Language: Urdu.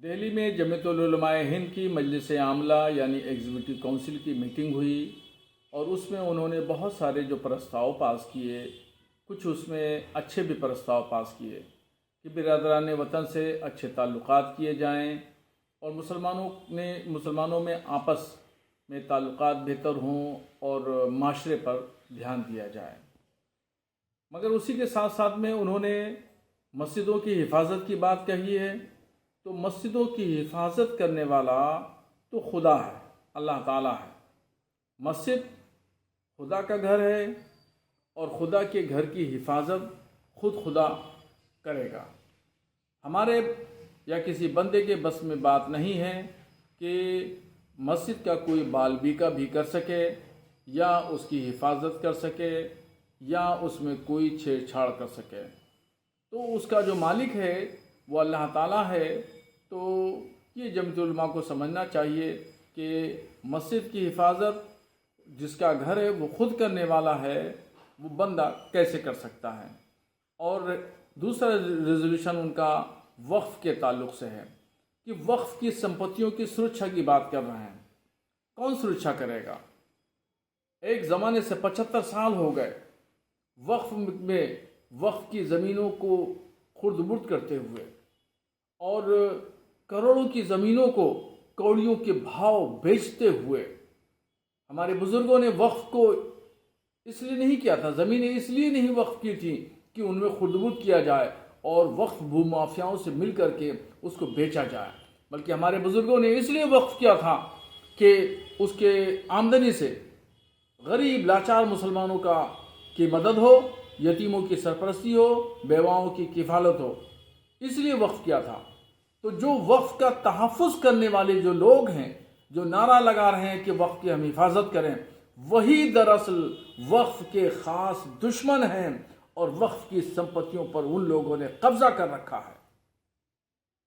دہلی میں جمعیت العلماء ہند کی مجلس عاملہ یعنی ایگزیکٹو کونسل کی میٹنگ ہوئی اور اس میں انہوں نے بہت سارے جو پرستاؤ پاس کیے، کچھ اس میں اچھے بھی پرستاؤ پاس کیے کہ برادران وطن سے اچھے تعلقات کیے جائیں اور مسلمانوں میں آپس میں تعلقات بہتر ہوں اور معاشرے پر دھیان دیا جائے۔ مگر اسی کے ساتھ ساتھ میں انہوں نے مسجدوں کی حفاظت کی بات کہی ہے، تو مسجدوں کی حفاظت کرنے والا تو خدا ہے، اللہ تعالیٰ ہے۔ مسجد خدا کا گھر ہے اور خدا کے گھر کی حفاظت خود خدا کرے گا۔ ہمارے یا کسی بندے کے بس میں بات نہیں ہے کہ مسجد کا کوئی بال بیکا بھی کر سکے یا اس کی حفاظت کر سکے یا اس میں کوئی چھیڑ چھاڑ کر سکے۔ تو اس کا جو مالک ہے وہ اللہ تعالیٰ ہے۔ تو یہ جمعیت العلماء کو سمجھنا چاہیے کہ مسجد کی حفاظت جس کا گھر ہے وہ خود کرنے والا ہے، وہ بندہ کیسے کر سکتا ہے۔ اور دوسرا ریزولوشن ان کا وقف کے تعلق سے ہے کہ وقف کی سمپتیوں کی سرکشا کی بات کر رہے ہیں۔ کون سرکشا کرے گا؟ ایک زمانے سے 75 سال ہو گئے وقف میں وقف کی زمینوں کو خرد برد کرتے ہوئے اور کروڑوں کی زمینوں کو کوڑیوں کے بھاؤ بیچتے ہوئے۔ ہمارے بزرگوں نے وقف کو اس لیے نہیں کیا تھا، زمینیں اس لیے نہیں وقف کی تھی کہ ان میں خرد برد کیا جائے اور وقف بھو مافیاؤں سے مل کر کے اس کو بیچا جائے، بلکہ ہمارے بزرگوں نے اس لیے وقف کیا تھا کہ اس کے آمدنی سے غریب لاچار مسلمانوں کی مدد ہو، یتیموں کی سرپرستی ہو، بیواؤں کی کفالت ہو، اس لیے وقف کیا تھا۔ تو جو وقف کا تحفظ کرنے والے جو لوگ ہیں، جو نعرہ لگا رہے ہیں کہ وقف کی ہم حفاظت کریں، وہی دراصل وقف کے خاص دشمن ہیں اور وقف کی سمپتیوں پر ان لوگوں نے قبضہ کر رکھا ہے۔